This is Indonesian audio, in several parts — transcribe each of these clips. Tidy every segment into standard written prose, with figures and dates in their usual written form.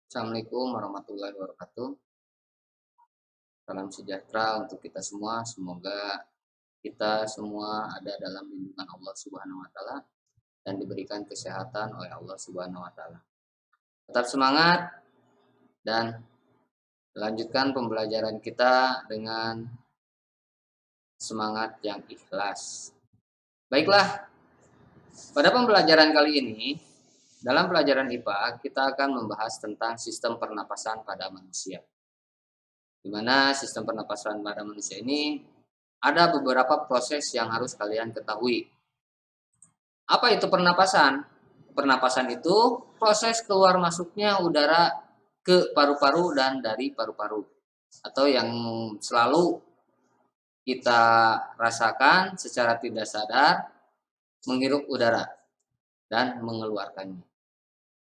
Assalamualaikum warahmatullahi wabarakatuh. Salam sejahtera untuk kita semua. Semoga kita semua ada dalam lindungan Allah Subhanahu wa taala dan diberikan kesehatan oleh Allah Subhanahu wa taala. Tetap semangat dan lanjutkan pembelajaran kita dengan semangat yang ikhlas. Baiklah, pada pembelajaran kali ini, dalam pelajaran IPA, kita akan membahas tentang sistem pernapasan pada manusia. Di mana sistem pernapasan pada manusia ini ada beberapa proses yang harus kalian ketahui. Apa itu pernapasan? Pernapasan itu proses keluar masuknya udara ke paru-paru dan dari paru-paru. Atau yang selalu kita rasakan secara tidak sadar, menghirup udara dan mengeluarkannya.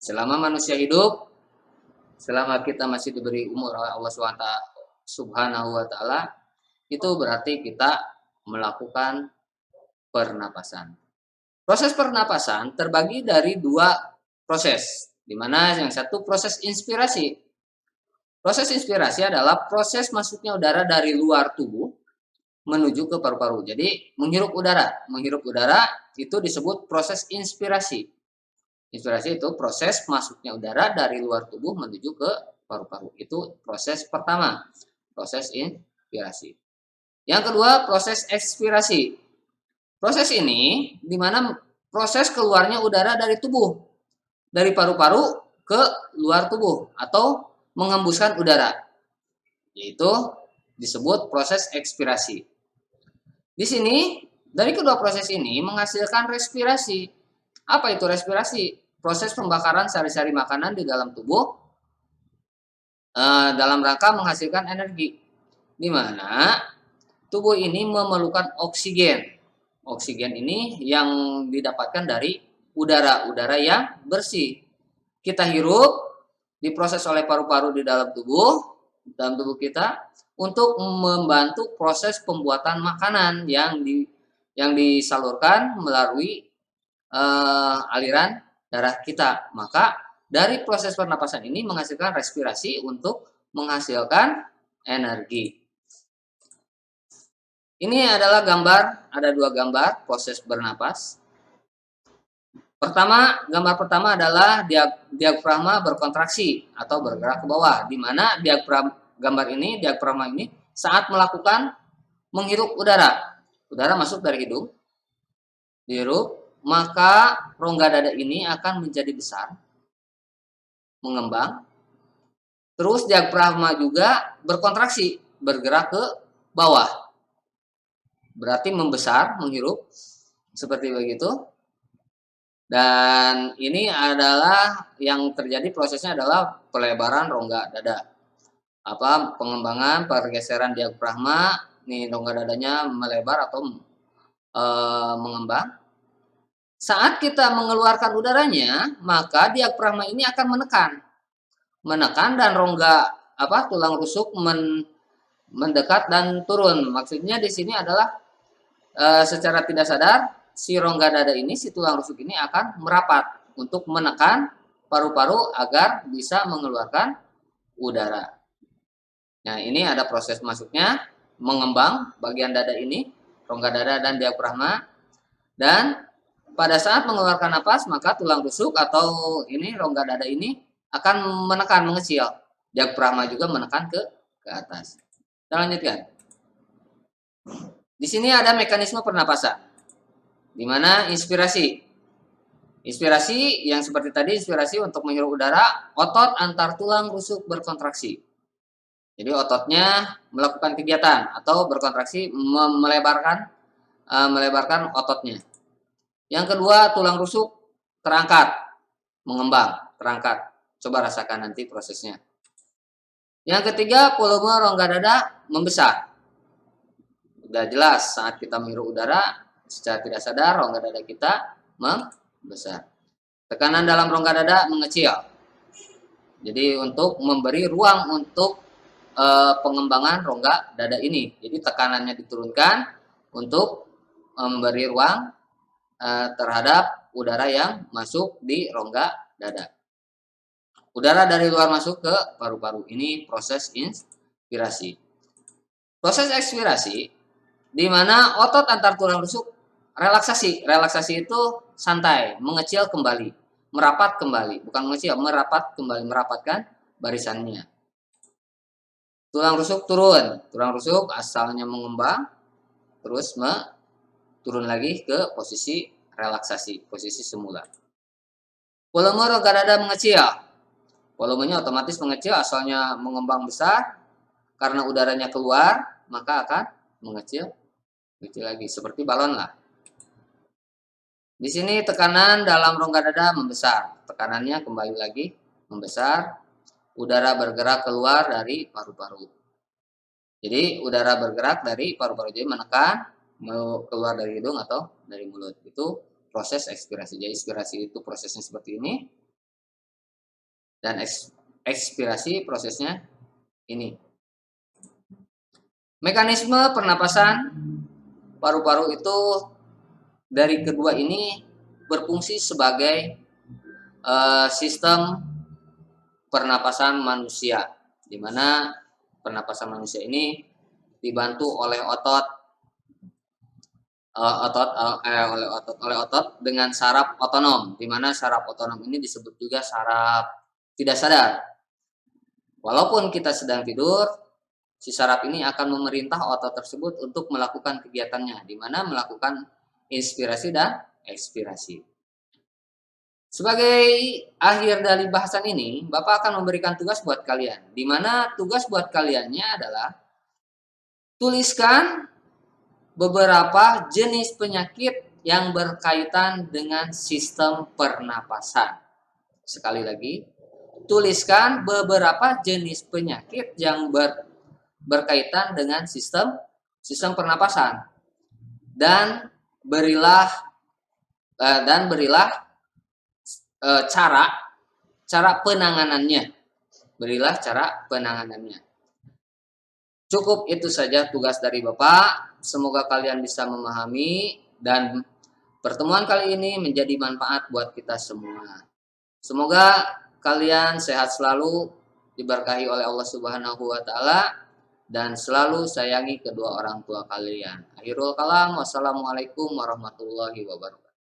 Selama manusia hidup, selama kita masih diberi umur oleh Allah Subhanahu wa taala, itu berarti kita melakukan pernapasan. Proses pernapasan terbagi dari dua proses, di mana yang satu proses inspirasi. Proses inspirasi adalah proses masuknya udara dari luar tubuh menuju ke paru-paru. Jadi menghirup udara itu disebut proses inspirasi. Inspirasi itu proses masuknya udara dari luar tubuh menuju ke paru-paru. Itu proses pertama, proses inspirasi. Yang kedua, proses ekspirasi. Proses ini di mana proses keluarnya udara dari tubuh, dari paru-paru ke luar tubuh atau menghembuskan udara. Yaitu disebut proses ekspirasi. Di sini, dari kedua proses ini menghasilkan respirasi. Apa itu respirasi? Proses pembakaran sari-sari makanan di dalam tubuh dalam rangka menghasilkan energi. Di mana tubuh ini memerlukan oksigen. Oksigen ini yang didapatkan dari udara yang bersih. Kita hirup, diproses oleh paru-paru di dalam tubuh kita untuk membantu proses pembuatan makanan yang disalurkan melalui aliran darah kita. Maka dari proses pernapasan ini menghasilkan respirasi untuk menghasilkan energi. Ini adalah gambar, ada dua gambar proses bernapas. Gambar pertama adalah diafragma berkontraksi atau bergerak ke bawah, di mana diafragma ini saat melakukan menghirup udara masuk dari hidung, dihirup, maka rongga dada ini akan menjadi besar, mengembang. Terus diafragma juga berkontraksi, bergerak ke bawah. Berarti membesar, menghirup, seperti begitu. Dan ini adalah yang terjadi prosesnya adalah pelebaran rongga dada. Pengembangan, pergeseran diafragma, nih rongga dadanya melebar atau mengembang. Saat kita mengeluarkan udaranya, maka diafragma ini akan menekan dan rongga tulang rusuk mendekat dan turun. Maksudnya di sini adalah secara tidak sadar si rongga dada ini, si tulang rusuk ini akan merapat untuk menekan paru-paru agar bisa mengeluarkan udara. Nah, ini ada proses masuknya, mengembang bagian dada ini, rongga dada dan diafragma. Dan pada saat mengeluarkan napas, maka tulang rusuk atau ini rongga dada ini akan menekan, mengecil. Diafragma juga menekan ke atas. Kita lanjutkan. Di sini ada mekanisme pernapasan, di mana inspirasi yang seperti tadi, inspirasi untuk menghirup udara, otot antar tulang rusuk berkontraksi. Jadi ototnya melakukan kegiatan atau berkontraksi, melebarkan ototnya. Yang kedua, tulang rusuk terangkat, mengembang, terangkat. Coba rasakan nanti prosesnya. Yang ketiga, volume rongga dada membesar. Sudah jelas saat kita menghirup udara secara tidak sadar rongga dada kita membesar. Tekanan dalam rongga dada mengecil. Jadi untuk memberi ruang untuk pengembangan rongga dada ini. Jadi tekanannya diturunkan untuk memberi ruang terhadap udara yang masuk di rongga dada. Udara dari luar masuk ke paru-paru. Ini proses inspirasi. Proses ekspirasi di mana otot antar tulang rusuk relaksasi. Relaksasi itu santai, mengecil kembali, merapat kembali, bukan mengecil, merapat kembali, merapatkan barisannya. Tulang rusuk turun, tulang rusuk asalnya mengembang, terus turun lagi ke posisi relaksasi, posisi semula. Volume rongga dada mengecil, volumenya otomatis mengecil, asalnya mengembang besar, karena udaranya keluar, maka akan mengecil, kecil lagi, seperti balon lah. Di sini tekanan dalam rongga dada membesar, tekanannya kembali lagi membesar, udara bergerak keluar dari paru-paru. Jadi udara bergerak dari paru-paru, jadi menekan, mau keluar dari hidung atau dari mulut. Itu proses ekspirasi. Jadi ekspirasi itu prosesnya seperti ini, dan ekspirasi prosesnya ini. Mekanisme pernapasan paru-paru itu dari kedua ini berfungsi sebagai sistem pernapasan manusia, di mana pernapasan manusia ini dibantu oleh otot dengan saraf otonom, di mana saraf otonom ini disebut juga saraf tidak sadar. Walaupun kita sedang tidur, si saraf ini akan memerintah otot tersebut untuk melakukan kegiatannya, di mana melakukan inspirasi dan ekspirasi. Sebagai akhir dari bahasan ini, Bapak akan memberikan tugas buat kalian, di mana tugas buat kaliannya adalah tuliskan beberapa jenis penyakit yang berkaitan dengan sistem pernapasan. Sekali lagi, tuliskan beberapa jenis penyakit yang berkaitan dengan sistem pernapasan, dan berilah cara penanganannya. Berilah cara penanganannya. Cukup itu saja tugas dari Bapak. Semoga kalian bisa memahami dan pertemuan kali ini menjadi manfaat buat kita semua. Semoga kalian sehat selalu, diberkahi oleh Allah Subhanahu wa taala, dan selalu sayangi kedua orang tua kalian. Akhirul kalam, wassalamualaikum warahmatullahi wabarakatuh.